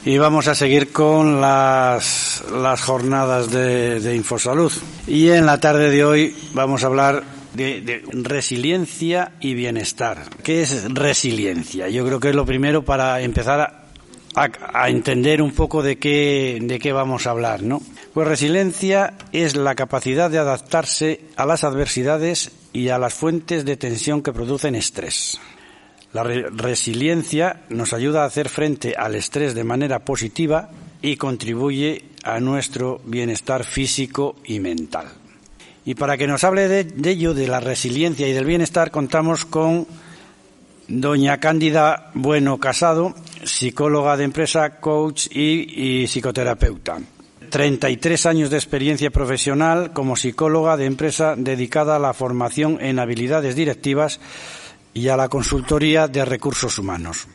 Y vamos a seguir con las jornadas de Infosalud. Y en la tarde de hoy vamos a hablar de resiliencia y bienestar. ¿Qué es resiliencia? Yo creo que es lo primero para empezar a entender un poco de qué vamos a hablar, ¿no? Pues resiliencia es la capacidad de adaptarse a las adversidades y a las fuentes de tensión que producen estrés. La resiliencia nos ayuda a hacer frente al estrés de manera positiva y contribuye a nuestro bienestar físico y mental. Y para que nos hable de ello, de la resiliencia y del bienestar, contamos con doña Cándida Bueno Casado, psicóloga de empresa, coach y psicoterapeuta. 33 años de experiencia profesional como psicóloga de empresa dedicada a la formación en habilidades directivas y a la consultoría de recursos humanos.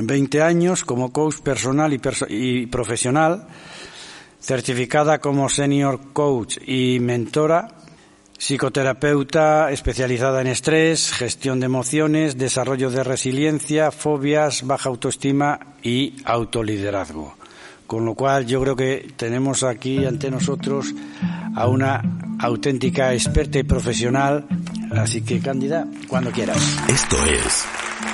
20 años como coach personal y profesional, certificada como senior coach y mentora, psicoterapeuta especializada en estrés, gestión de emociones, desarrollo de resiliencia, fobias, baja autoestima y autoliderazgo. Con lo cual yo creo que tenemos aquí ante nosotros a una auténtica experta y profesional. Así que, Cándida, cuando quieras. Esto es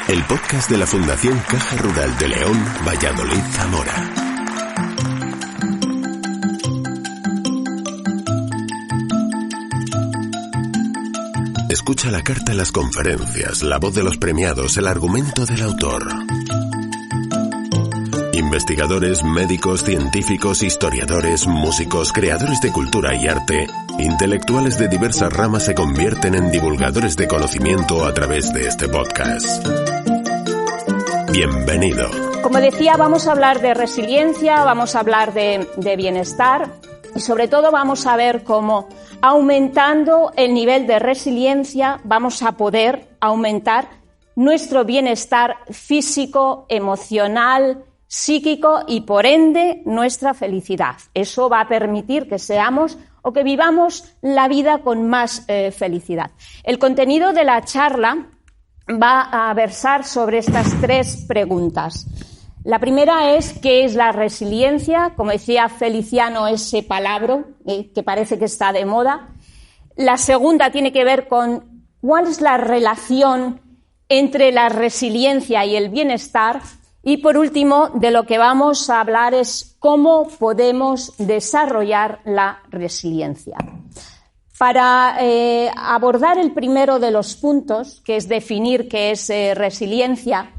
el podcast de la Fundación Caja Rural de León, Valladolid, Zamora. Escucha la carta en las conferencias, la voz de los premiados, el argumento del autor. Investigadores, médicos, científicos, historiadores, músicos, creadores de cultura y arte, intelectuales de diversas ramas se convierten en divulgadores de conocimiento a través de este podcast. Bienvenido. Como decía, vamos a hablar de resiliencia, vamos a hablar de bienestar y sobre todo vamos a ver cómo aumentando el nivel de resiliencia vamos a poder aumentar nuestro bienestar físico, emocional, psíquico y, por ende, nuestra felicidad. Eso va a permitir que seamos o que vivamos la vida con más felicidad. El contenido de la charla va a versar sobre estas tres preguntas. La primera es ¿qué es la resiliencia? Como decía Feliciano, ese palabra que parece que está de moda. La segunda tiene que ver con cuál es la relación entre la resiliencia y el bienestar. Y por último, de lo que vamos a hablar es cómo podemos desarrollar la resiliencia. Para abordar el primero de los puntos, que es definir qué es resiliencia,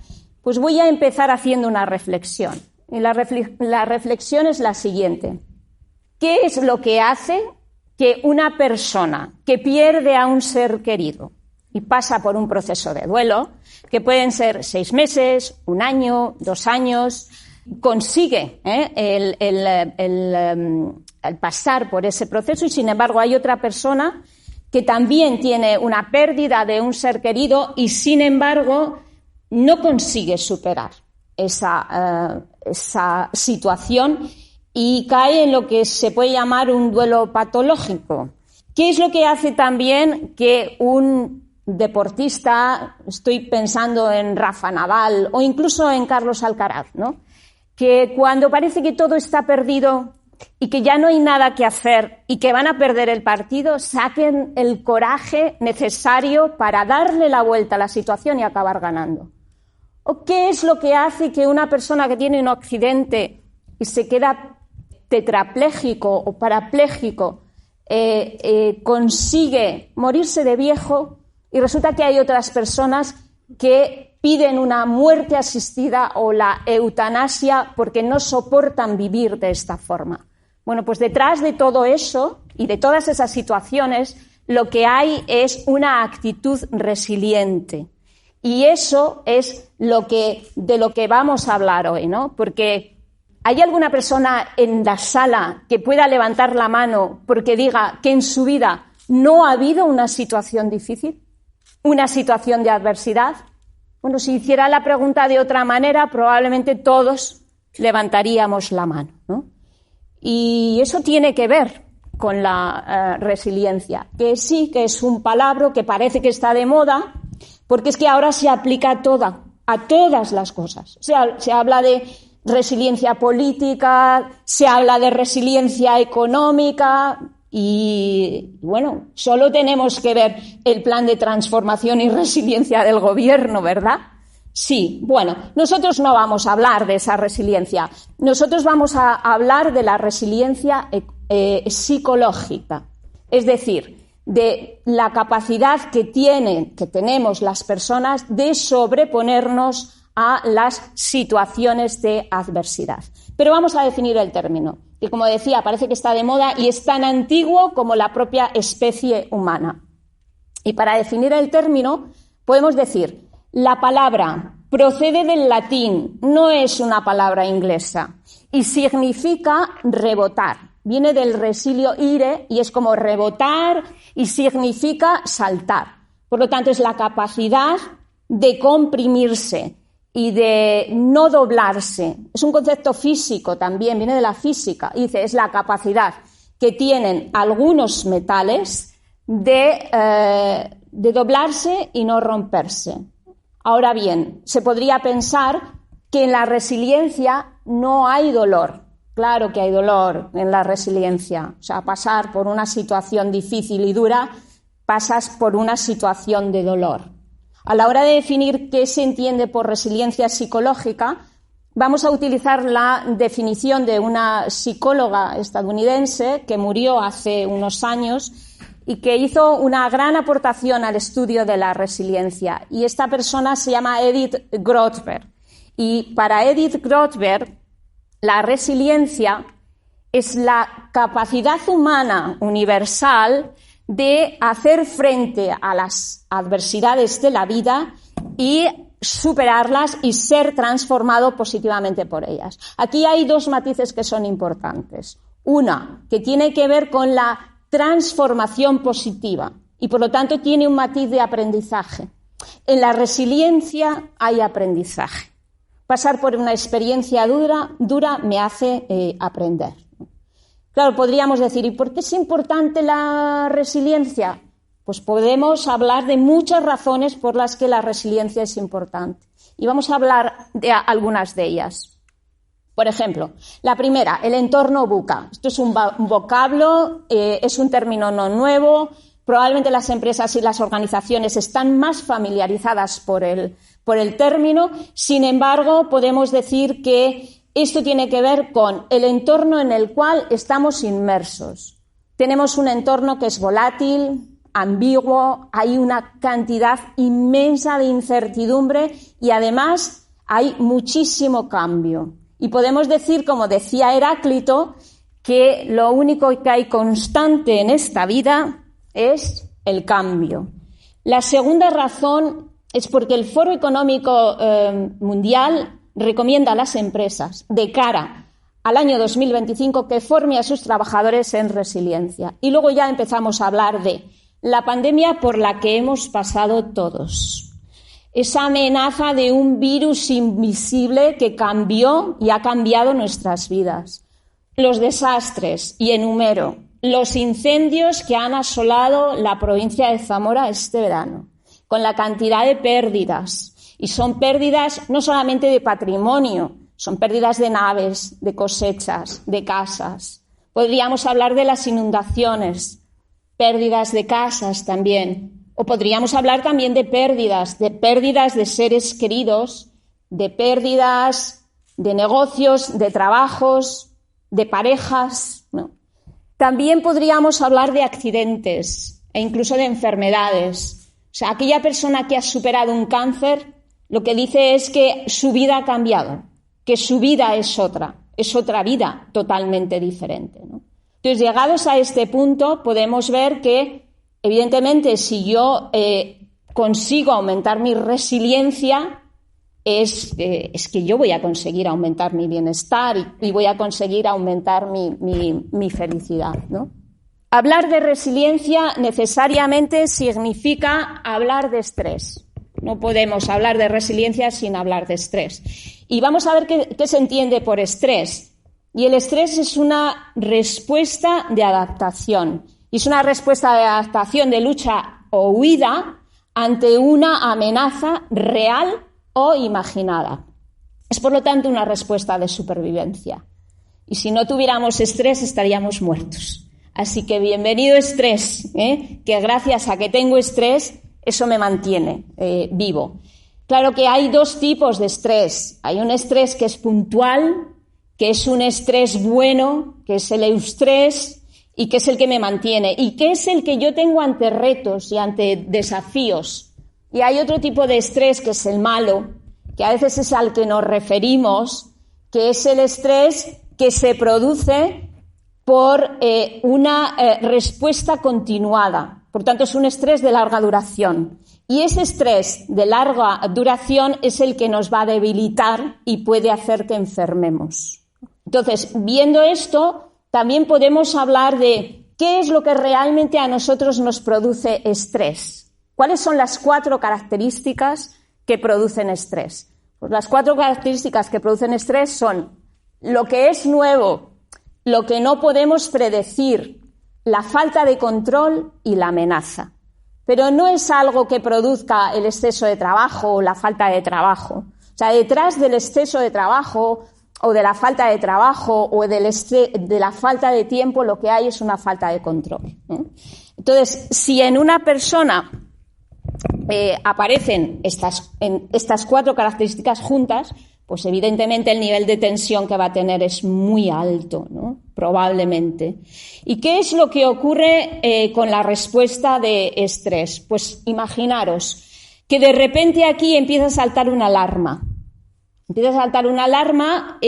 pues voy a empezar haciendo una reflexión. Y la reflexión es la siguiente. ¿Qué es lo que hace que una persona que pierde a un ser querido y pasa por un proceso de duelo, que pueden ser 6 meses, 1 año, 2 años, consigue el pasar por ese proceso y, sin embargo, hay otra persona que también tiene una pérdida de un ser querido y, sin embargo, no consigue superar esa situación y cae en lo que se puede llamar un duelo patológico? ¿Qué es lo que hace también que un deportista, estoy pensando en Rafa Nadal o incluso en Carlos Alcaraz, ¿no?, que cuando parece que todo está perdido y que ya no hay nada que hacer y que van a perder el partido, saquen el coraje necesario para darle la vuelta a la situación y acabar ganando? ¿O qué es lo que hace que una persona que tiene un accidente y se queda tetrapléjico o parapléjico consigue morirse de viejo? Y resulta que hay otras personas que piden una muerte asistida o la eutanasia porque no soportan vivir de esta forma. Bueno, pues detrás de todo eso y de todas esas situaciones, lo que hay es una actitud resiliente. Y eso es de lo que vamos a hablar hoy, ¿no? Porque ¿hay alguna persona en la sala que pueda levantar la mano porque diga que en su vida no ha habido una situación difícil? ¿Una situación de adversidad? Bueno, si hiciera la pregunta de otra manera, probablemente todos levantaríamos la mano, ¿no? Y eso tiene que ver con la resiliencia, que sí que es un palabra que parece que está de moda, porque es que ahora se aplica a todas las cosas. O sea, se habla de resiliencia política, se habla de resiliencia económica y, bueno, solo tenemos que ver el plan de transformación y resiliencia del gobierno, ¿verdad? Sí, bueno, nosotros no vamos a hablar de esa resiliencia. Nosotros vamos a hablar de la resiliencia psicológica, es decir, de la capacidad que tenemos las personas de sobreponernos a las situaciones de adversidad. Pero vamos a definir el término, que como decía, parece que está de moda y es tan antiguo como la propia especie humana. Y para definir el término podemos decir, la palabra procede del latín, no es una palabra inglesa, y significa rebotar. Viene del resilio ire y es como rebotar y significa saltar. Por lo tanto, es la capacidad de comprimirse y de no doblarse. Es un concepto físico también, viene de la física. Dice, es la capacidad que tienen algunos metales de doblarse y no romperse. Ahora bien, se podría pensar que en la resiliencia no hay dolor. Claro que hay dolor en la resiliencia. O sea, pasar por una situación difícil y dura, pasas por una situación de dolor. A la hora de definir qué se entiende por resiliencia psicológica, vamos a utilizar la definición de una psicóloga estadounidense que murió hace unos años y que hizo una gran aportación al estudio de la resiliencia. Y esta persona se llama Edith Grothberg. Y para Edith Grothberg, la resiliencia es la capacidad humana universal de hacer frente a las adversidades de la vida y superarlas y ser transformado positivamente por ellas. Aquí hay dos matices que son importantes. Una, que tiene que ver con la transformación positiva y por lo tanto tiene un matiz de aprendizaje. En la resiliencia hay aprendizaje. Pasar por una experiencia dura me hace aprender. Claro, podríamos decir, ¿y por qué es importante la resiliencia? Pues podemos hablar de muchas razones por las que la resiliencia es importante. Y vamos a hablar de algunas de ellas. Por ejemplo, la primera, el entorno VUCA. Esto es un vocablo, es un término no nuevo. Probablemente las empresas y las organizaciones están más familiarizadas por el término. Sin embargo, podemos decir que esto tiene que ver con el entorno en el cual estamos inmersos. Tenemos un entorno que es volátil, ambiguo, hay una cantidad inmensa de incertidumbre y además hay muchísimo cambio. Y podemos decir, como decía Heráclito, que lo único que hay constante en esta vida es el cambio. La segunda razón es porque el Foro Económico Mundial recomienda a las empresas de cara al año 2025 que forme a sus trabajadores en resiliencia. Y luego ya empezamos a hablar de la pandemia por la que hemos pasado todos. Esa amenaza de un virus invisible que cambió y ha cambiado nuestras vidas. Los desastres, y enumero, los incendios que han asolado la provincia de Zamora este verano, con la cantidad de pérdidas. Y son pérdidas no solamente de patrimonio, son pérdidas de naves, de cosechas, de casas. Podríamos hablar de las inundaciones, pérdidas de casas también. O podríamos hablar también de pérdidas de seres queridos, de pérdidas de negocios, de trabajos, de parejas, ¿no? También podríamos hablar de accidentes e incluso de enfermedades. O sea, aquella persona que ha superado un cáncer, lo que dice es que su vida ha cambiado, que su vida es otra vida totalmente diferente, ¿no? Entonces, llegados a este punto, podemos ver que, evidentemente, si yo consigo aumentar mi resiliencia, es que yo voy a conseguir aumentar mi bienestar y voy a conseguir aumentar mi felicidad, ¿no? Hablar de resiliencia necesariamente significa hablar de estrés. No podemos hablar de resiliencia sin hablar de estrés. Y vamos a ver qué se entiende por estrés. Y el estrés es una respuesta de adaptación. Y es una respuesta de adaptación de lucha o huida ante una amenaza real o imaginada. Es, por lo tanto, una respuesta de supervivencia. Y si no tuviéramos estrés, estaríamos muertos. Así que bienvenido estrés, que gracias a que tengo estrés, eso me mantiene vivo. Claro que hay dos tipos de estrés. Hay un estrés que es puntual, que es un estrés bueno, que es el eustrés, y que es el que me mantiene, y que es el que yo tengo ante retos y ante desafíos. Y hay otro tipo de estrés que es el malo, que a veces es al que nos referimos, que es el estrés que se produce por una respuesta continuada. Por tanto, es un estrés de larga duración. Y ese estrés de larga duración es el que nos va a debilitar y puede hacer que enfermemos. Entonces, viendo esto, también podemos hablar de qué es lo que realmente a nosotros nos produce estrés. ¿Cuáles son las 4 características que producen estrés? Pues las 4 características que producen estrés son lo que es nuevo, lo que no podemos predecir, la falta de control y la amenaza. Pero no es algo que produzca el exceso de trabajo o la falta de trabajo. O sea, detrás del exceso de trabajo o de la falta de trabajo o de la falta de tiempo, lo que hay es una falta de control. Entonces, si en una persona aparecen estas 4 características juntas, pues evidentemente el nivel de tensión que va a tener es muy alto, ¿no? Probablemente. ¿Y qué es lo que ocurre con la respuesta de estrés? Pues imaginaros que de repente aquí empieza a saltar una alarma. Empieza a saltar una alarma,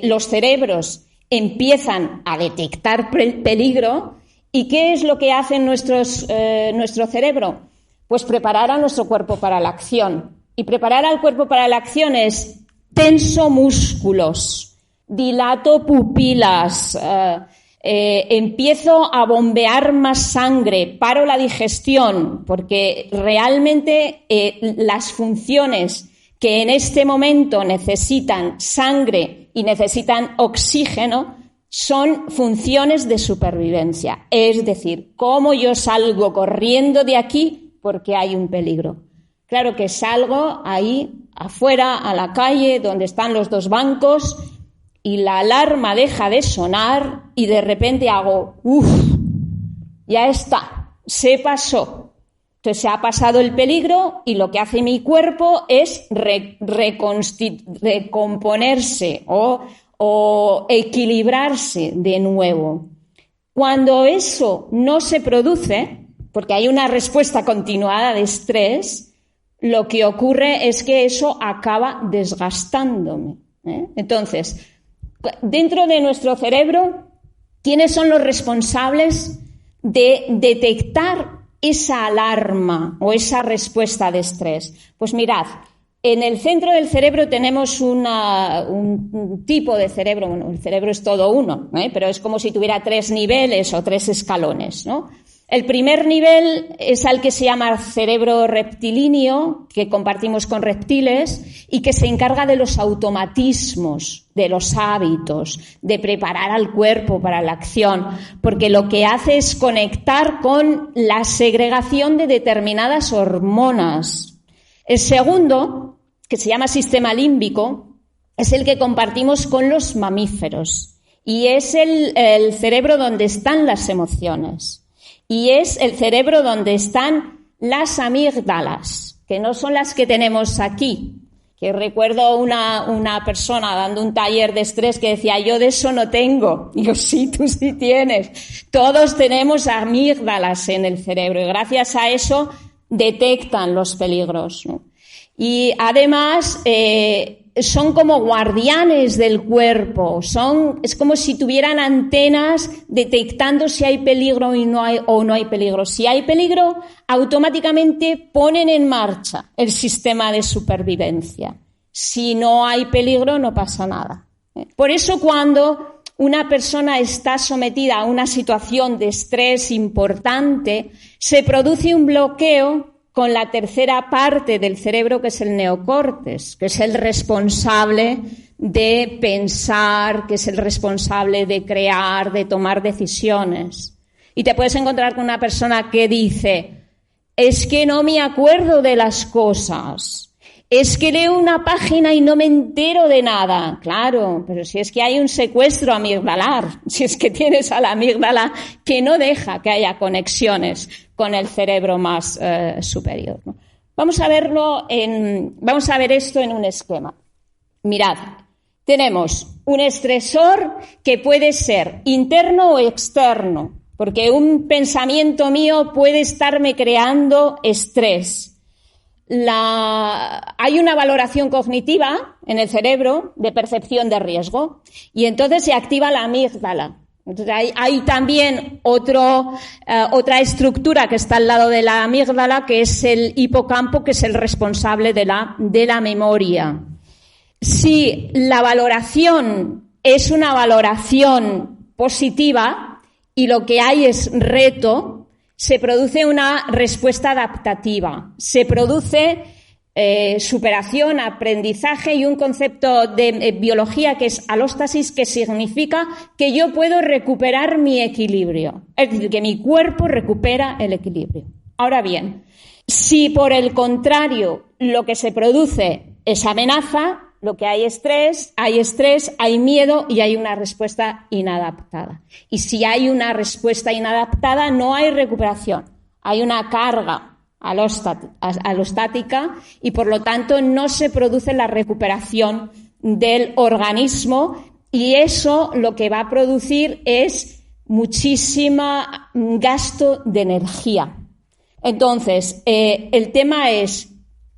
los cerebros empiezan a detectar peligro. ¿Y qué es lo que hace nuestro cerebro? Pues preparar a nuestro cuerpo para la acción. Y preparar al cuerpo para la acción es tenso músculos, dilato pupilas, empiezo a bombear más sangre, paro la digestión, porque realmente las funciones que en este momento necesitan sangre y necesitan oxígeno son funciones de supervivencia. Es decir, ¿cómo yo salgo corriendo de aquí porque hay un peligro? Claro que salgo ahí afuera, a la calle, donde están los 2 bancos, y la alarma deja de sonar y de repente hago, ya está, se pasó. Entonces se ha pasado el peligro y lo que hace mi cuerpo es recomponerse o equilibrarse de nuevo. Cuando eso no se produce, porque hay una respuesta continuada de estrés, lo que ocurre es que eso acaba desgastándome. Entonces, dentro de nuestro cerebro, ¿quiénes son los responsables de detectar esa alarma o esa respuesta de estrés? Pues mirad, en el centro del cerebro tenemos un tipo de cerebro, bueno, el cerebro es todo uno, pero es como si tuviera 3 niveles o 3 escalones, ¿no? El primer nivel es al que se llama cerebro reptilíneo, que compartimos con reptiles y que se encarga de los automatismos, de los hábitos, de preparar al cuerpo para la acción, porque lo que hace es conectar con la segregación de determinadas hormonas. El segundo, que se llama sistema límbico, es el que compartimos con los mamíferos y es el cerebro donde están las emociones. Y es el cerebro donde están las amígdalas, que no son las que tenemos aquí. Que recuerdo una persona dando un taller de estrés que decía, yo de eso no tengo. Y yo, sí, tú sí tienes. Todos tenemos amígdalas en el cerebro y gracias a eso detectan los peligros, ¿no? Y además son como guardianes del cuerpo, es como si tuvieran antenas detectando si hay peligro o no hay peligro. Si hay peligro, automáticamente ponen en marcha el sistema de supervivencia. Si no hay peligro, no pasa nada. Por eso cuando una persona está sometida a una situación de estrés importante, se produce un bloqueo con la tercera parte del cerebro, que es el neocórtex, que es el responsable de pensar, que es el responsable de crear, de tomar decisiones. Y te puedes encontrar con una persona que dice, es que no me acuerdo de las cosas, Es que leo una página y no me entero de nada. Claro, pero si es que hay un secuestro amigdalar, si es que tienes a la amígdala que no deja que haya conexiones con el cerebro más superior, ¿no? Vamos a ver esto en un esquema. Mirad, tenemos un estresor que puede ser interno o externo, porque un pensamiento mío puede estarme creando estrés. Hay una valoración cognitiva en el cerebro de percepción de riesgo y entonces se activa la amígdala. Entonces hay también otra estructura que está al lado de la amígdala, que es el hipocampo, que es el responsable de la memoria. Si la valoración es una valoración positiva y lo que hay es reto, se produce una respuesta adaptativa, se produce superación, aprendizaje y un concepto de biología que es alóstasis, que significa que yo puedo recuperar mi equilibrio, es decir, que mi cuerpo recupera el equilibrio. Ahora bien, si por el contrario lo que se produce es amenaza, lo que hay estrés, hay miedo y hay una respuesta inadaptada. Y si hay una respuesta inadaptada, no hay recuperación. Hay una carga alostática y, por lo tanto, no se produce la recuperación del organismo y eso lo que va a producir es muchísimo gasto de energía. Entonces, el tema es,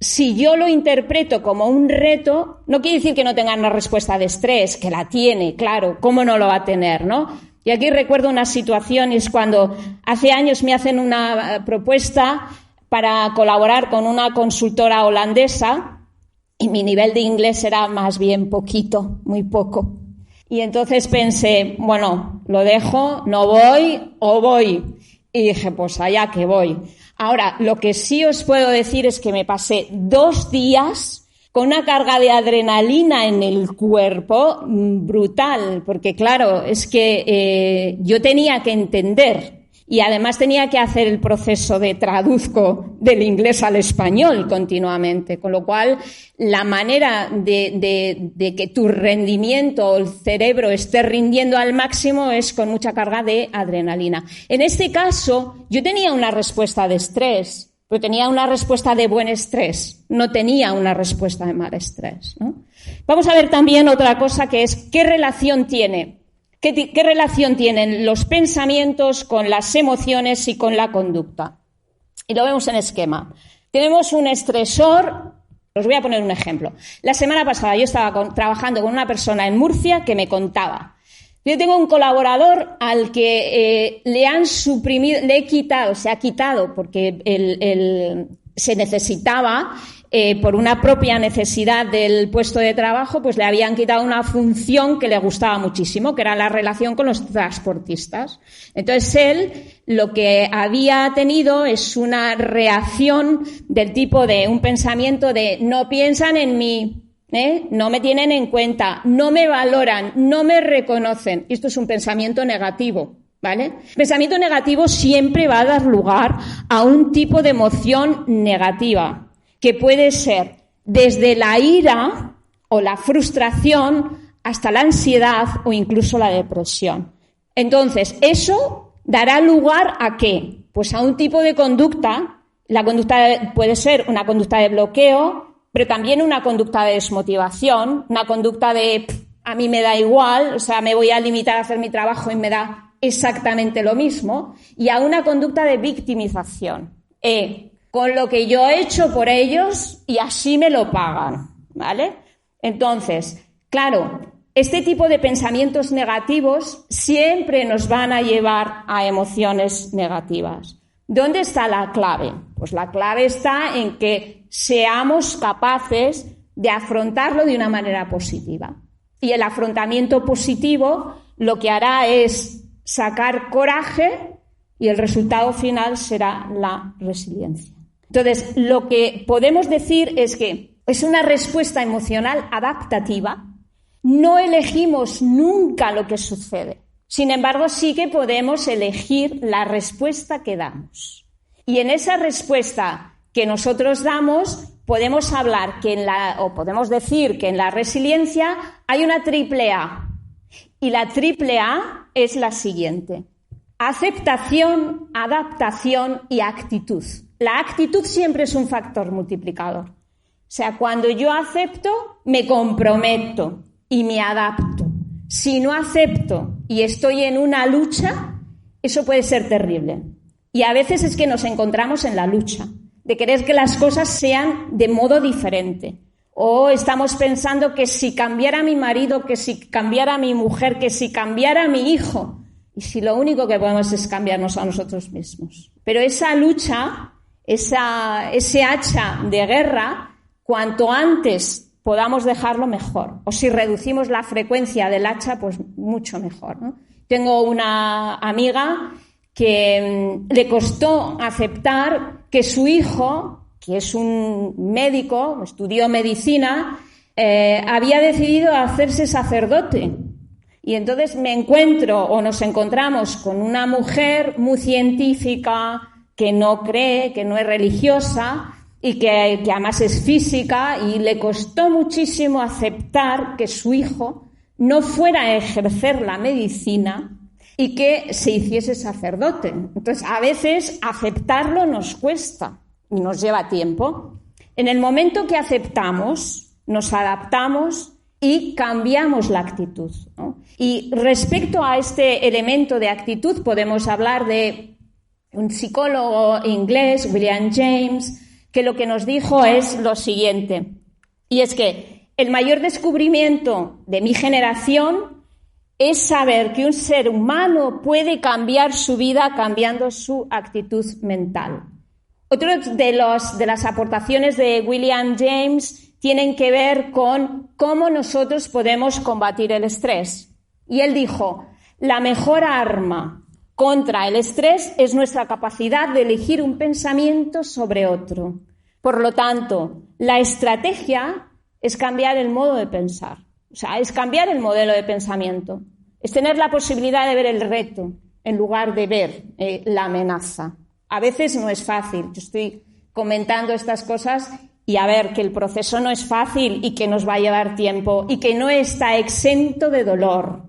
si yo lo interpreto como un reto, no quiere decir que no tenga una respuesta de estrés, que la tiene, claro, ¿cómo no lo va a tener, no? Y aquí recuerdo una situación, es cuando hace años me hacen una propuesta para colaborar con una consultora holandesa y mi nivel de inglés era más bien poquito, muy poco. Y entonces pensé, bueno, lo dejo, no voy o voy. Y dije, pues allá que voy. Ahora, lo que sí os puedo decir es que me pasé 2 días con una carga de adrenalina en el cuerpo brutal, porque claro, es que yo tenía que entender y además tenía que hacer el proceso de traduzco del inglés al español continuamente, con lo cual la manera de que tu rendimiento o el cerebro esté rindiendo al máximo es con mucha carga de adrenalina. En este caso, yo tenía una respuesta de estrés, pero tenía una respuesta de buen estrés, no tenía una respuesta de mal estrés, ¿no? Vamos a ver también otra cosa, que es ¿qué relación tienen los pensamientos con las emociones y con la conducta? Y lo vemos en esquema. Tenemos un estresor. Os voy a poner un ejemplo. La semana pasada yo estaba trabajando con una persona en Murcia que me contaba. Yo tengo un colaborador al que le han suprimido, se ha quitado porque se necesitaba, por una propia necesidad del puesto de trabajo, pues le habían quitado una función que le gustaba muchísimo, que era la relación con los transportistas. Entonces él lo que había tenido es una reacción del tipo de un pensamiento de no piensan en mí, no me tienen en cuenta, no me valoran, no me reconocen. Esto es un pensamiento negativo, ¿vale? El pensamiento negativo siempre va a dar lugar a un tipo de emoción negativa, que puede ser desde la ira o la frustración hasta la ansiedad o incluso la depresión. Entonces, eso dará lugar ¿a qué? Pues a un tipo de conducta. La conducta puede ser una conducta de bloqueo, pero también una conducta de desmotivación, una conducta de a mí me da igual, o sea, me voy a limitar a hacer mi trabajo y me da exactamente lo mismo, y a una conducta de victimización. Con lo que yo he hecho por ellos y así me lo pagan, ¿vale? Entonces, claro, este tipo de pensamientos negativos siempre nos van a llevar a emociones negativas. ¿Dónde está la clave? Pues la clave está en que seamos capaces de afrontarlo de una manera positiva. Y el afrontamiento positivo lo que hará es sacar coraje y el resultado final será la resiliencia. Entonces, lo que podemos decir es que es una respuesta emocional adaptativa. No elegimos nunca lo que sucede. Sin embargo, sí que podemos elegir la respuesta que damos. Y en esa respuesta que nosotros damos, podemos hablar podemos decir que en la resiliencia hay una triple A. Y la triple A es la siguiente: aceptación, adaptación y actitud. La actitud siempre es un factor multiplicador. O sea, cuando yo acepto, me comprometo y me adapto. Si no acepto y estoy en una lucha, eso puede ser terrible. Y a veces es que nos encontramos en la lucha, de querer que las cosas sean de modo diferente. O estamos pensando que si cambiara mi marido, que si cambiara mi mujer, que si cambiara mi hijo, y si lo único que podemos es cambiarnos a nosotros mismos. Pero esa lucha, ese hacha de guerra, cuanto antes podamos dejarlo, mejor. O si reducimos la frecuencia del hacha, pues mucho mejor, ¿no? Tengo una amiga que le costó aceptar que su hijo, que es un médico, estudió medicina, había decidido hacerse sacerdote. Y entonces nos encontramos con una mujer muy científica, que no cree, que no es religiosa y que además es física, y le costó muchísimo aceptar que su hijo no fuera a ejercer la medicina y que se hiciese sacerdote. Entonces, a veces aceptarlo nos cuesta y nos lleva tiempo. En el momento que aceptamos, nos adaptamos y cambiamos la actitud, ¿no? Y respecto a este elemento de actitud, podemos hablar de un psicólogo inglés, William James, que lo que nos dijo es lo siguiente, y es que el mayor descubrimiento de mi generación es saber que un ser humano puede cambiar su vida cambiando su actitud mental. Otro de las aportaciones de William James tienen que ver con cómo nosotros podemos combatir el estrés. Y él dijo, la mejor arma contra el estrés es nuestra capacidad de elegir un pensamiento sobre otro. Por lo tanto, la estrategia es cambiar el modo de pensar. O sea, es cambiar el modelo de pensamiento. Es tener la posibilidad de ver el reto en lugar de ver la amenaza. A veces no es fácil. Yo estoy comentando estas cosas y a ver que el proceso no es fácil y que nos va a llevar tiempo y que no está exento de dolor.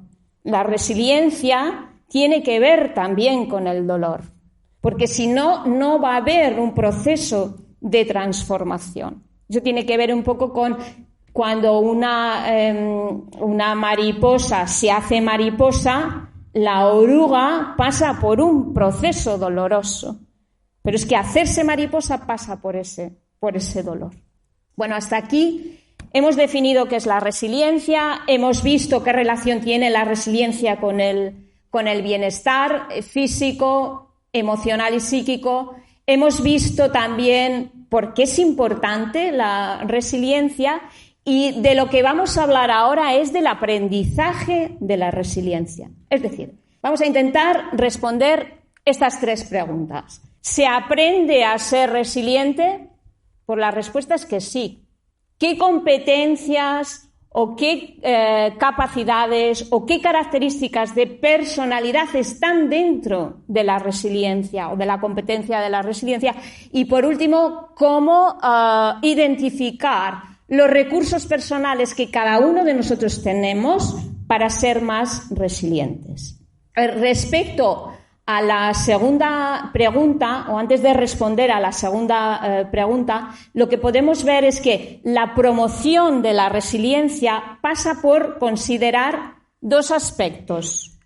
La resiliencia tiene que ver también con el dolor, porque si no, no va a haber un proceso de transformación. Eso tiene que ver un poco con cuando una mariposa se hace mariposa, la oruga pasa por un proceso doloroso. Pero es que hacerse mariposa pasa por ese dolor. Bueno, hasta aquí hemos definido qué es la resiliencia, hemos visto qué relación tiene la resiliencia con el bienestar físico, emocional y psíquico. Hemos visto también por qué es importante la resiliencia, y de lo que vamos a hablar ahora es del aprendizaje de la resiliencia. Es decir, vamos a intentar responder estas tres preguntas. ¿Se aprende a ser resiliente? Pues la respuesta es que sí. ¿Qué competencias o qué capacidades o qué características de personalidad están dentro de la resiliencia o de la competencia de la resiliencia? Y por último, ¿cómo identificar los recursos personales que cada uno de nosotros tenemos para ser más resilientes? Respecto a la segunda pregunta, o antes de responder a la segunda pregunta, lo que podemos ver es que la promoción de la resiliencia pasa por considerar dos aspectos.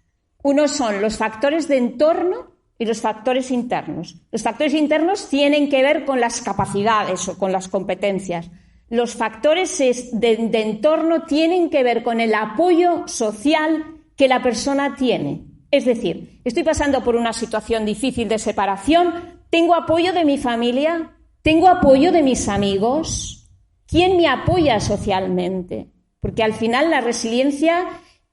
Uno son los factores de entorno y los factores internos. Los factores internos tienen que ver con las capacidades o con las competencias. Los factores de entorno tienen que ver con el apoyo social que la persona tiene. Es decir, estoy pasando por una situación difícil de separación, ¿tengo apoyo de mi familia? ¿Tengo apoyo de mis amigos? ¿Quién me apoya socialmente? Porque al final la resiliencia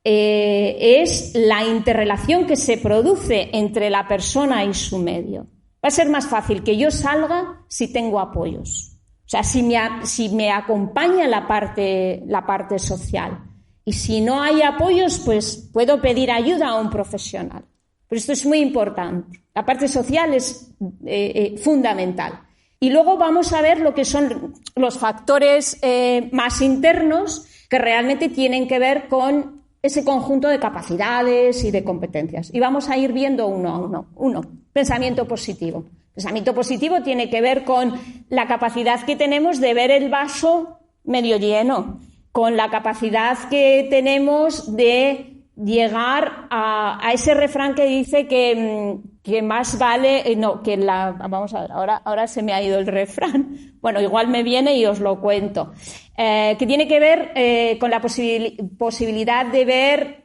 es la interrelación que se produce entre la persona y su medio. Va a ser más fácil que yo salga si tengo apoyos. O sea, si me acompaña la parte social. Y si no hay apoyos, pues puedo pedir ayuda a un profesional. Pero esto es muy importante. La parte social es fundamental. Y luego vamos a ver lo que son los factores más internos que realmente tienen que ver con ese conjunto de capacidades y de competencias. Y vamos a ir viendo uno a uno. Uno, pensamiento positivo. Pensamiento positivo tiene que ver con la capacidad que tenemos de ver el vaso medio lleno, con la capacidad que tenemos de llegar a ese refrán que dice que más vale, vamos a ver, ahora se me ha ido el refrán, bueno, igual me viene y os lo cuento, que tiene que ver con la posibilidad de ver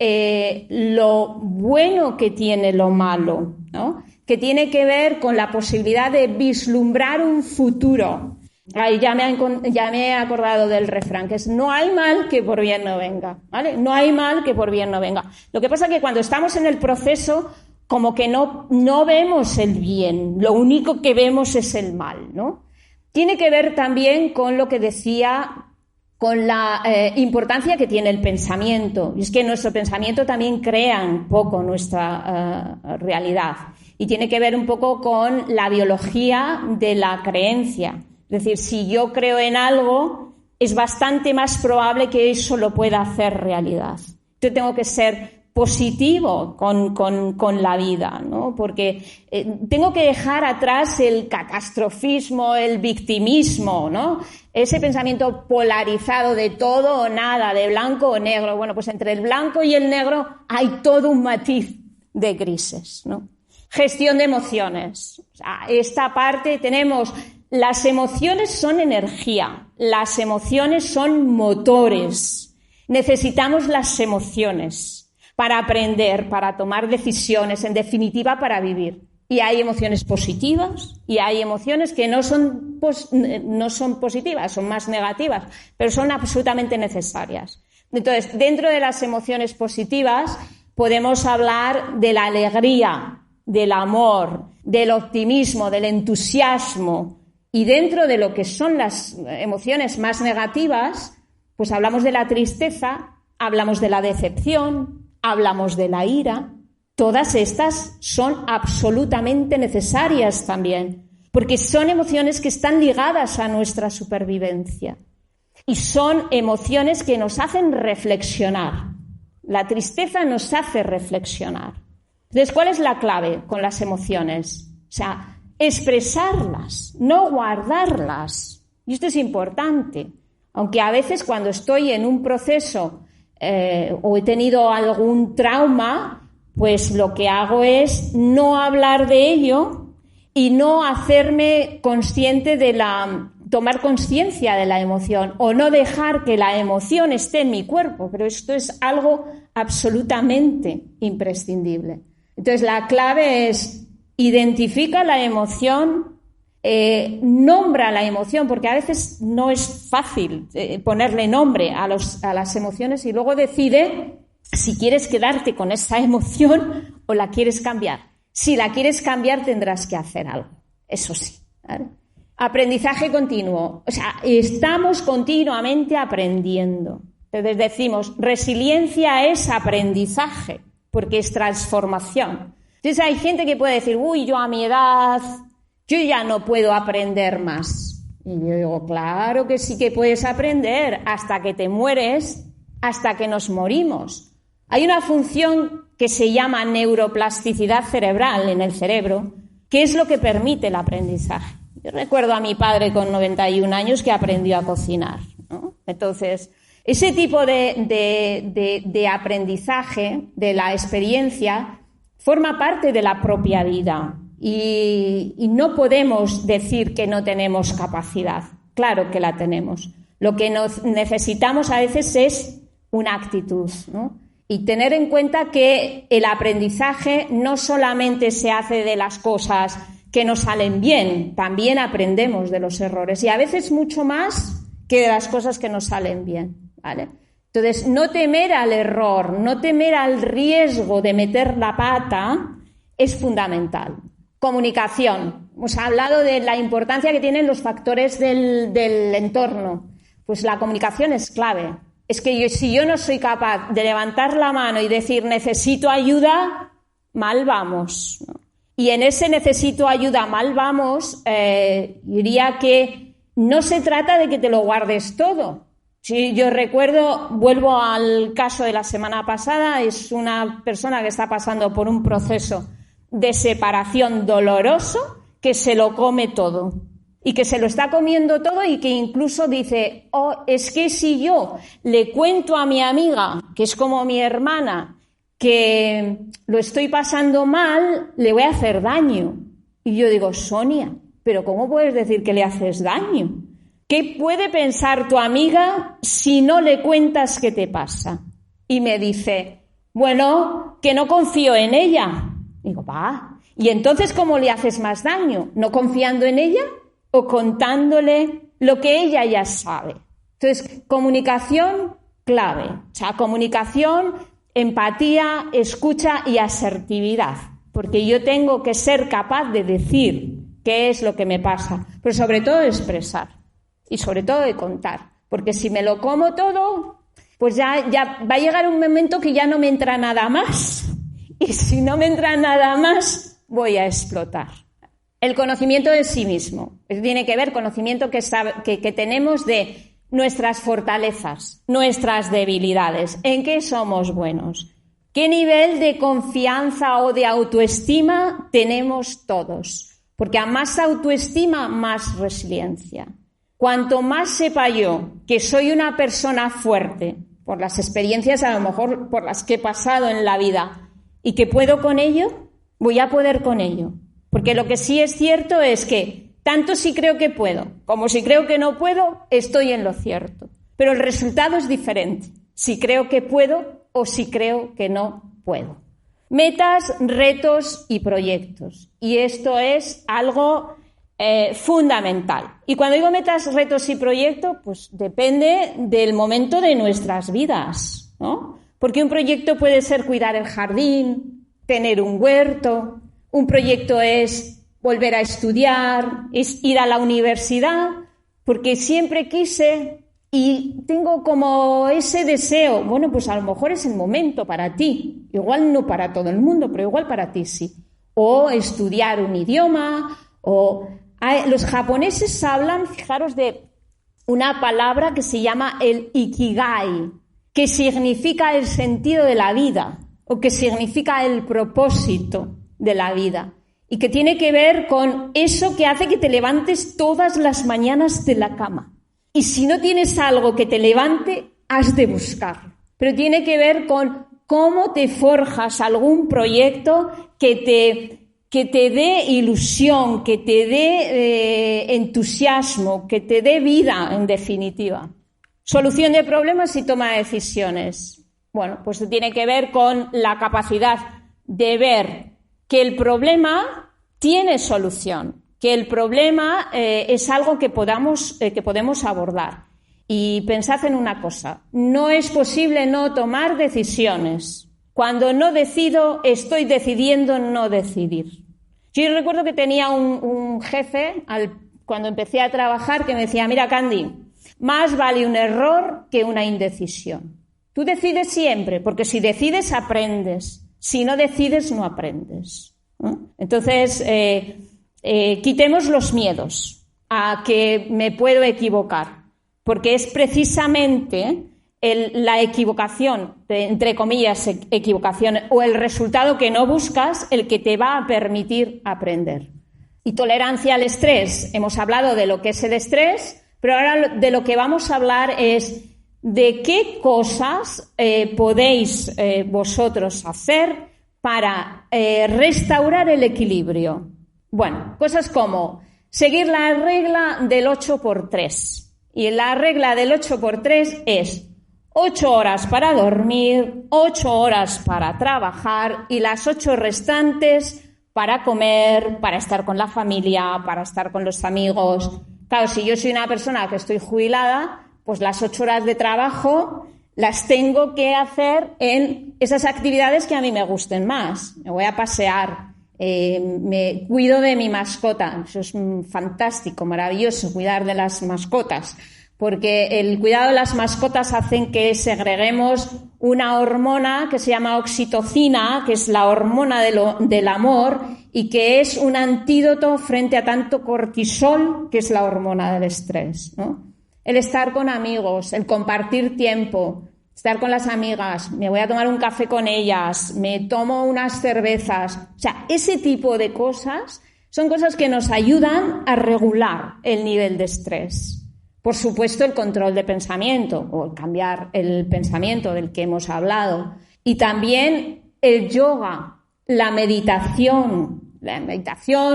lo bueno que tiene lo malo, ¿no? Que tiene que ver con la posibilidad de vislumbrar un futuro. Ay, ya me he acordado del refrán, que es no hay mal que por bien no venga, ¿vale? No hay mal que por bien no venga. Lo que pasa es que cuando estamos en el proceso, como que no vemos el bien, lo único que vemos es el mal, ¿no? Tiene que ver también con lo que decía, con la importancia que tiene el pensamiento. Y es que nuestro pensamiento también crea un poco nuestra realidad. Y tiene que ver un poco con la biología de la creencia. Es decir, si yo creo en algo, es bastante más probable que eso lo pueda hacer realidad. Yo tengo que ser positivo con la vida, ¿no? Porque tengo que dejar atrás el catastrofismo, el victimismo, ¿no? Ese pensamiento polarizado de todo o nada, de blanco o negro. Bueno, pues entre el blanco y el negro hay todo un matiz de grises, ¿no? Gestión de emociones. O sea, esta parte tenemos... Las emociones son energía, las emociones son motores. Necesitamos las emociones para aprender, para tomar decisiones, en definitiva para vivir. Y hay emociones positivas y hay emociones que no son positivas, son más negativas, pero son absolutamente necesarias. Entonces, dentro de las emociones positivas podemos hablar de la alegría, del amor, del optimismo, del entusiasmo. Y dentro de lo que son las emociones más negativas, pues hablamos de la tristeza, hablamos de la decepción, hablamos de la ira. Todas estas son absolutamente necesarias también, porque son emociones que están ligadas a nuestra supervivencia y son emociones que nos hacen reflexionar. La tristeza nos hace reflexionar. Entonces, ¿cuál es la clave con las emociones? O sea, expresarlas, no guardarlas. Y esto es importante. Aunque a veces cuando estoy en un proceso o he tenido algún trauma, pues lo que hago es no hablar de ello y no hacerme consciente tomar conciencia de la emoción o no dejar que la emoción esté en mi cuerpo. Pero esto es algo absolutamente imprescindible. Entonces la clave es identifica la emoción, nombra la emoción, porque a veces no es fácil ponerle nombre a las emociones y luego decide si quieres quedarte con esa emoción o la quieres cambiar. Si la quieres cambiar tendrás que hacer algo, eso sí, ¿vale? Aprendizaje continuo, o sea, estamos continuamente aprendiendo. Entonces decimos, resiliencia es aprendizaje, porque es transformación. Entonces hay gente que puede decir, uy, yo a mi edad, yo ya no puedo aprender más. Y yo digo, claro que sí que puedes aprender hasta que te mueres, hasta que nos morimos. Hay una función que se llama neuroplasticidad cerebral en el cerebro, que es lo que permite el aprendizaje. Yo recuerdo a mi padre con 91 años que aprendió a cocinar, ¿no? Entonces, ese tipo de aprendizaje, de la experiencia, forma parte de la propia vida y no podemos decir que no tenemos capacidad. Claro que la tenemos. Lo que necesitamos a veces es una actitud, ¿no? Y tener en cuenta que el aprendizaje no solamente se hace de las cosas que nos salen bien, también aprendemos de los errores y a veces mucho más que de las cosas que nos salen bien, ¿vale? Entonces, no temer al error, no temer al riesgo de meter la pata es fundamental. Comunicación. Hemos hablado de la importancia que tienen los factores del entorno. Pues la comunicación es clave. Es que si yo no soy capaz de levantar la mano y decir necesito ayuda, mal vamos, ¿no? y en ese necesito ayuda, mal vamos, diría que no se trata de que te lo guardes todo. Si yo recuerdo, vuelvo al caso de la semana pasada, es una persona que está pasando por un proceso de separación doloroso, que se lo come todo y que se lo está comiendo todo y que incluso dice, oh, es que si yo le cuento a mi amiga, que es como mi hermana, que lo estoy pasando mal, le voy a hacer daño. Y yo digo, Sonia, ¿pero cómo puedes decir que le haces daño? ¿Qué puede pensar tu amiga si no le cuentas qué te pasa? Y me dice, bueno, que no confío en ella. Digo, va, ¿y entonces cómo le haces más daño? ¿No confiando en ella o contándole lo que ella ya sabe? Entonces, comunicación clave. O sea, comunicación, empatía, escucha y asertividad. Porque yo tengo que ser capaz de decir qué es lo que me pasa, pero sobre todo de expresar. Y sobre todo de contar, porque si me lo como todo, pues ya va a llegar un momento que ya no me entra nada más. Y si no me entra nada más, voy a explotar. El conocimiento de sí mismo. Eso tiene que ver conocimiento que tenemos de nuestras fortalezas, nuestras debilidades, en qué somos buenos, qué nivel de confianza o de autoestima tenemos todos. Porque a más autoestima, más resiliencia. Cuanto más sepa yo que soy una persona fuerte, por las experiencias a lo mejor por las que he pasado en la vida, y que puedo con ello, voy a poder con ello. Porque lo que sí es cierto es que tanto si creo que puedo como si creo que no puedo, estoy en lo cierto. Pero el resultado es diferente, si creo que puedo o si creo que no puedo. Metas, retos y proyectos. Y esto es algo fundamental. Y cuando digo metas, retos y proyectos, pues depende del momento de nuestras vidas, ¿no? Porque un proyecto puede ser cuidar el jardín, tener un huerto, un proyecto es volver a estudiar, es ir a la universidad, porque siempre quise y tengo como ese deseo. Bueno, pues a lo mejor es el momento para ti, igual no para todo el mundo, pero igual para ti sí. O estudiar un idioma, o... Los japoneses hablan, fijaros, de una palabra que se llama el ikigai, que significa el sentido de la vida o que significa el propósito de la vida y que tiene que ver con eso que hace que te levantes todas las mañanas de la cama. Y si no tienes algo que te levante, has de buscarlo. Pero tiene que ver con cómo te forjas algún proyecto que te dé ilusión, que te dé entusiasmo, que te dé vida, en definitiva. Solución de problemas y toma de decisiones. Bueno, pues tiene que ver con la capacidad de ver que el problema tiene solución, que el problema es algo que podemos abordar. Y pensad en una cosa, no es posible no tomar decisiones. Cuando no decido, estoy decidiendo no decidir. Yo recuerdo que tenía un jefe, cuando empecé a trabajar, que me decía, mira, Candy, más vale un error que una indecisión. Tú decides siempre, porque si decides, aprendes. Si no decides, no aprendes. Entonces, quitemos los miedos a que me puedo equivocar, porque es precisamente la equivocación, entre comillas, equivocación, o el resultado que no buscas, el que te va a permitir aprender. Y tolerancia al estrés. Hemos hablado de lo que es el estrés, pero ahora de lo que vamos a hablar es de qué cosas podéis vosotros hacer para restaurar el equilibrio. Bueno, cosas como seguir la regla del 8x3. Y la regla del 8x3 es 8 horas para dormir, 8 horas para trabajar y las 8 restantes para comer, para estar con la familia, para estar con los amigos. Claro, si yo soy una persona que estoy jubilada, pues las 8 horas de trabajo las tengo que hacer en esas actividades que a mí me gusten más. Me voy a pasear, me cuido de mi mascota. Eso es fantástico, maravilloso, cuidar de las mascotas. porque el cuidado de las mascotas hacen que segreguemos una hormona que se llama oxitocina, que es la hormona del amor y que es un antídoto frente a tanto cortisol, que es la hormona del estrés, ¿no? El estar con amigos, el compartir tiempo, estar con las amigas, me voy a tomar un café con ellas, me tomo unas cervezas, o sea, ese tipo de cosas son cosas que nos ayudan a regular el nivel de estrés. Por supuesto, el control de pensamiento o el cambiar el pensamiento del que hemos hablado. Y también el yoga, la meditación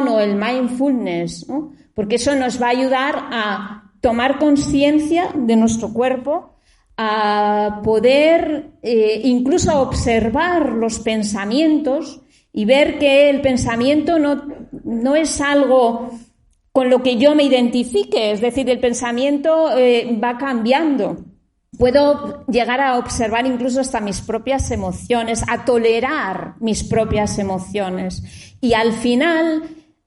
o el mindfulness, ¿no? Porque eso nos va a ayudar a tomar conciencia de nuestro cuerpo, a poder incluso observar los pensamientos y ver que el pensamiento no es algo con lo que yo me identifique, es decir, el pensamiento va cambiando. Puedo llegar a observar incluso hasta mis propias emociones, a tolerar mis propias emociones. Y al final,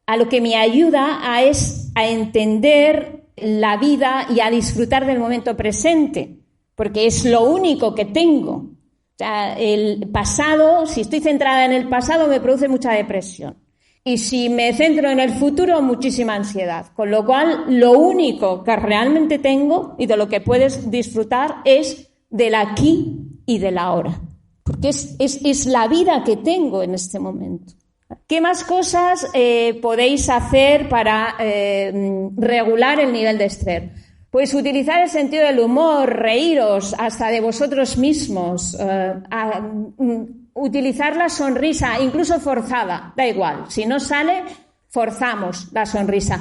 a lo que me ayuda es a entender la vida y a disfrutar del momento presente, porque es lo único que tengo. O sea, el pasado, si estoy centrada en el pasado, me produce mucha depresión. Y si me centro en el futuro, muchísima ansiedad. Con lo cual, lo único que realmente tengo y de lo que puedes disfrutar es del aquí y del ahora. Porque es la vida que tengo en este momento. ¿Qué más cosas podéis hacer para regular el nivel de estrés? Pues utilizar el sentido del humor, reíros hasta de vosotros mismos, utilizar la sonrisa, incluso forzada, da igual, si no sale, forzamos la sonrisa.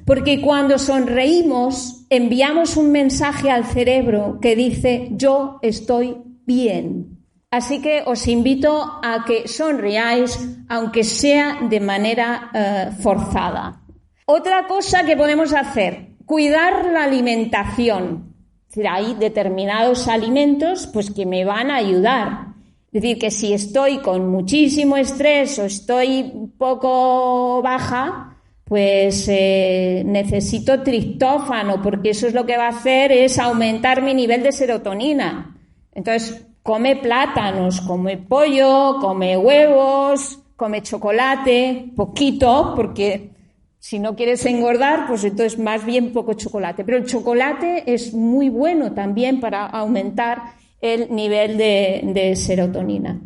Porque cuando sonreímos, enviamos un mensaje al cerebro que dice, yo estoy bien. Así que os invito a que sonriáis, aunque sea de manera forzada. Otra cosa que podemos hacer, cuidar la alimentación. Es decir, hay determinados alimentos pues, que me van a ayudar. Es decir, que si estoy con muchísimo estrés o estoy un poco baja, pues necesito triptófano, porque eso es lo que va a hacer es aumentar mi nivel de serotonina. Entonces, come plátanos, come pollo, come huevos, come chocolate, poquito, porque si no quieres engordar, pues entonces más bien poco chocolate. Pero el chocolate es muy bueno también para aumentar el nivel de serotonina.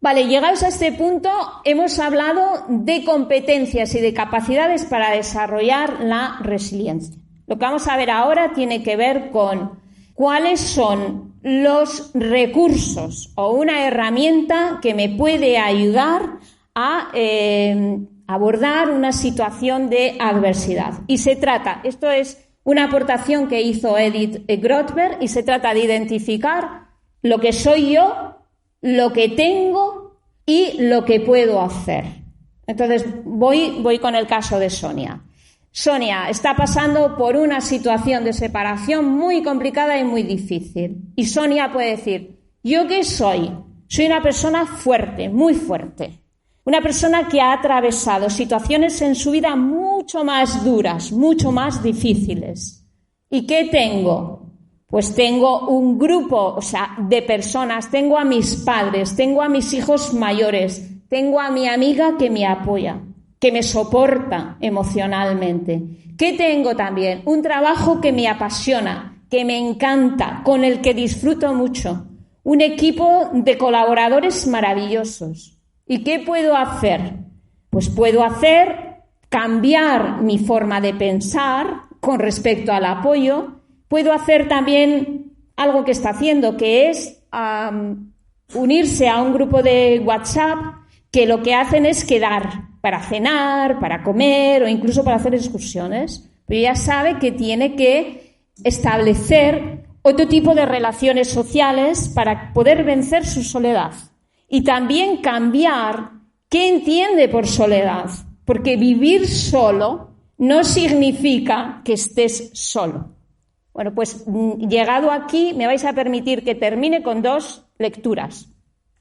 Vale, llegados a este punto, hemos hablado de competencias y de capacidades para desarrollar la resiliencia. Lo que vamos a ver ahora tiene que ver con cuáles son los recursos o una herramienta que me puede ayudar a abordar una situación de adversidad. Y se trata, esto es una aportación que hizo Edith Grothberg, y se trata de identificar lo que soy yo, lo que tengo y lo que puedo hacer. Entonces, voy con el caso de Sonia. Sonia está pasando por una situación de separación muy complicada y muy difícil. Y Sonia puede decir, ¿yo qué soy? Soy una persona fuerte, muy fuerte. Una persona que ha atravesado situaciones en su vida mucho más duras, mucho más difíciles. ¿Y qué tengo? Pues tengo un grupo, de personas. Tengo a mis padres, tengo a mis hijos mayores, tengo a mi amiga que me apoya, que me soporta emocionalmente. ¿Qué tengo también? Un trabajo que me apasiona, que me encanta, con el que disfruto mucho. Un equipo de colaboradores maravillosos. ¿Y qué puedo hacer? Pues puedo cambiar mi forma de pensar con respecto al apoyo. Puedo hacer también algo que está haciendo, que es unirse a un grupo de WhatsApp que lo que hacen es quedar para cenar, para comer o incluso para hacer excursiones. Pero ya sabe que tiene que establecer otro tipo de relaciones sociales para poder vencer su soledad. Y también cambiar qué entiende por soledad, porque vivir solo no significa que estés solo. Bueno, pues llegado aquí me vais a permitir que termine con dos lecturas.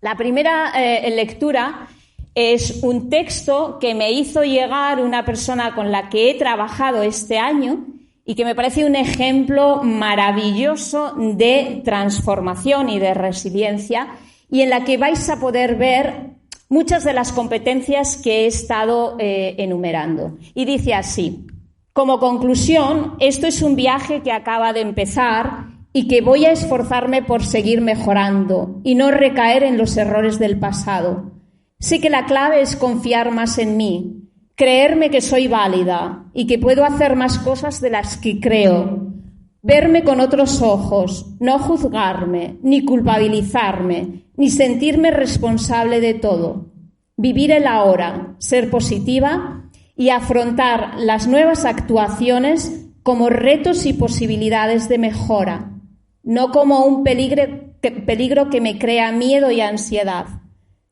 La primera lectura es un texto que me hizo llegar una persona con la que he trabajado este año y que me parece un ejemplo maravilloso de transformación y de resiliencia, y en la que vais a poder ver muchas de las competencias que he estado enumerando. Y dice así: como conclusión, esto es un viaje que acaba de empezar y que voy a esforzarme por seguir mejorando y no recaer en los errores del pasado. Sé que la clave es confiar más en mí, creerme que soy válida y que puedo hacer más cosas de las que creo, verme con otros ojos, no juzgarme, ni culpabilizarme, ni sentirme responsable de todo. Vivir el ahora, ser positiva y afrontar las nuevas actuaciones como retos y posibilidades de mejora, no como un peligro que me crea miedo y ansiedad.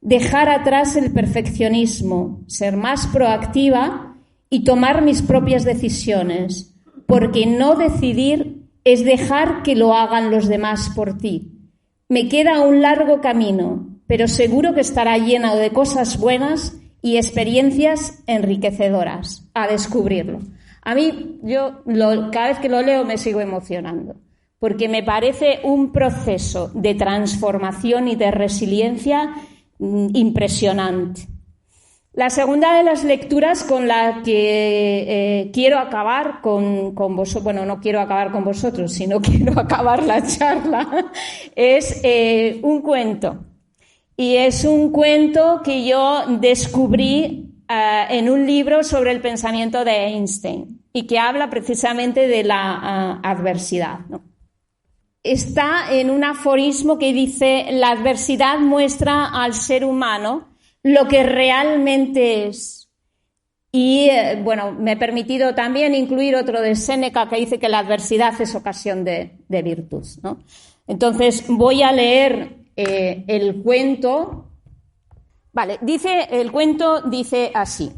Dejar atrás el perfeccionismo, ser más proactiva y tomar mis propias decisiones, porque no decidir es dejar que lo hagan los demás por ti. Me queda un largo camino, pero seguro que estará lleno de cosas buenas y experiencias enriquecedoras. A descubrirlo. A mí, cada vez que lo leo me sigo emocionando, porque me parece un proceso de transformación y de resiliencia impresionante. La segunda de las lecturas con la que quiero acabar con vosotros, bueno, no quiero acabar con vosotros, sino quiero acabar la charla, es un cuento. Y es un cuento que yo descubrí en un libro sobre el pensamiento de Einstein y que habla precisamente de la adversidad, ¿no? Está en un aforismo que dice: la adversidad muestra al ser humano lo que realmente es. Y bueno, me he permitido también incluir otro de Séneca que dice que la adversidad es ocasión de virtud, ¿no? Entonces voy a leer el cuento. Vale, el cuento dice así: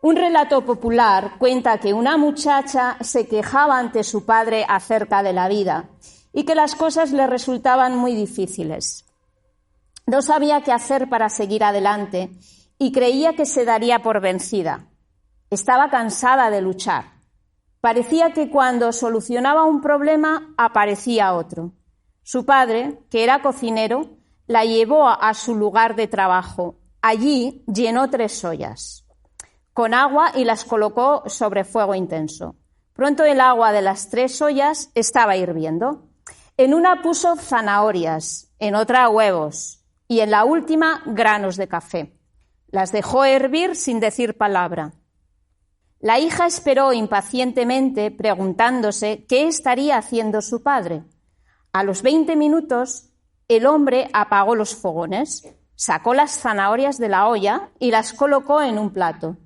un relato popular cuenta que una muchacha se quejaba ante su padre acerca de la vida y que las cosas le resultaban muy difíciles. No sabía qué hacer para seguir adelante y creía que se daría por vencida. Estaba cansada de luchar. Parecía que cuando solucionaba un problema aparecía otro. Su padre, que era cocinero, la llevó a su lugar de trabajo. Allí llenó 3 ollas con agua y las colocó sobre fuego intenso. Pronto el agua de las 3 ollas estaba hirviendo. En una puso zanahorias, en otra huevos y en la última granos de café. Las dejó hervir sin decir palabra. La hija esperó impacientemente, preguntándose qué estaría haciendo su padre. A los 20 minutos, el hombre apagó los fogones, sacó las zanahorias de la olla y las colocó en un plato.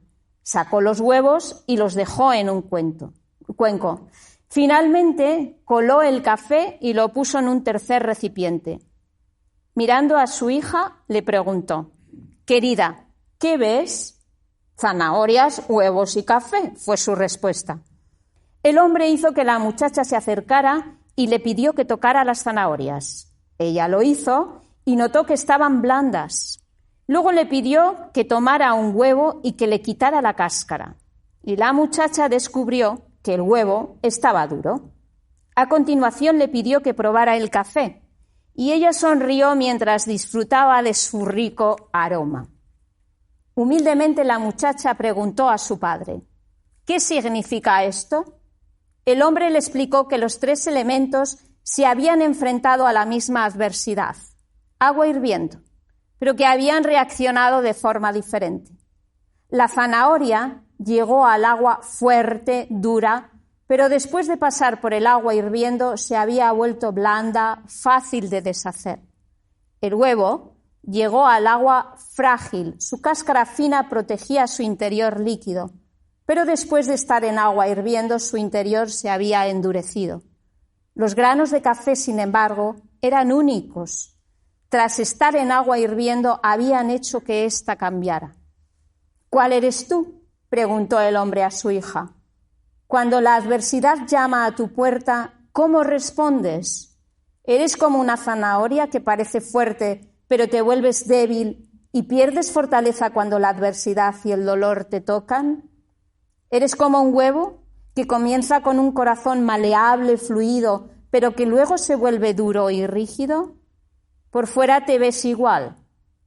Sacó los huevos y los dejó en un cuenco. Finalmente, coló el café y lo puso en un tercer recipiente. Mirando a su hija, le preguntó: «Querida, ¿qué ves?» «Zanahorias, huevos y café», fue su respuesta. El hombre hizo que la muchacha se acercara y le pidió que tocara las zanahorias. Ella lo hizo y notó que estaban blandas. Luego le pidió que tomara un huevo y que le quitara la cáscara. Y la muchacha descubrió que el huevo estaba duro. A continuación le pidió que probara el café y ella sonrió mientras disfrutaba de su rico aroma. Humildemente la muchacha preguntó a su padre: «¿Qué significa esto?». El hombre le explicó que los 3 elementos se habían enfrentado a la misma adversidad, agua hirviendo, pero que habían reaccionado de forma diferente. La zanahoria llegó al agua fuerte, dura, pero después de pasar por el agua hirviendo se había vuelto blanda, fácil de deshacer. El huevo llegó al agua frágil, su cáscara fina protegía su interior líquido, pero después de estar en agua hirviendo su interior se había endurecido. Los granos de café, sin embargo, eran únicos. Tras estar en agua hirviendo habían hecho que ésta cambiara. «¿Cuál eres tú?», preguntó el hombre a su hija. «Cuando la adversidad llama a tu puerta, ¿cómo respondes? ¿Eres como una zanahoria que parece fuerte, pero te vuelves débil y pierdes fortaleza cuando la adversidad y el dolor te tocan? ¿Eres como un huevo que comienza con un corazón maleable, fluido, pero que luego se vuelve duro y rígido? Por fuera te ves igual,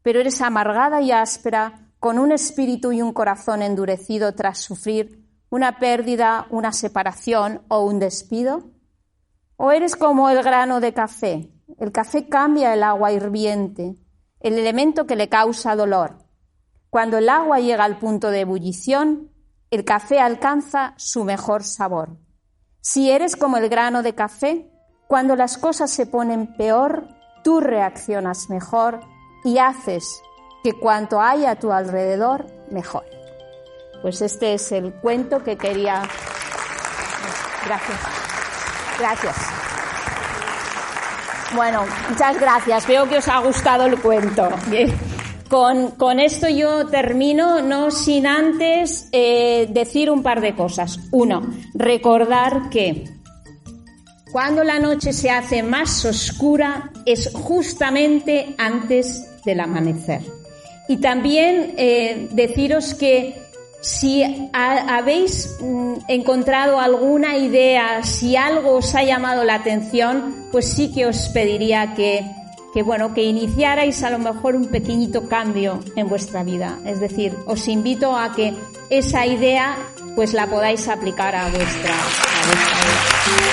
pero eres amargada y áspera, con un espíritu y un corazón endurecido tras sufrir una pérdida, una separación o un despido. ¿O eres como el grano de café? El café cambia el agua hirviente, el elemento que le causa dolor. Cuando el agua llega al punto de ebullición, el café alcanza su mejor sabor. Si eres como el grano de café, cuando las cosas se ponen peor, tú reaccionas mejor y haces que cuanto hay a tu alrededor mejore. Pues este es el cuento que quería... Gracias. Gracias. Bueno, muchas gracias. Veo que os ha gustado el cuento. Bien. Con esto yo termino, no sin antes decir un par de cosas. Uno, recordar que cuando la noche se hace más oscura es justamente antes del amanecer. Y también deciros que si habéis encontrado alguna idea, si algo os ha llamado la atención, pues sí que os pediría que iniciarais a lo mejor un pequeñito cambio en vuestra vida. Es decir, os invito a que esa idea pues la podáis aplicar a vuestra vida.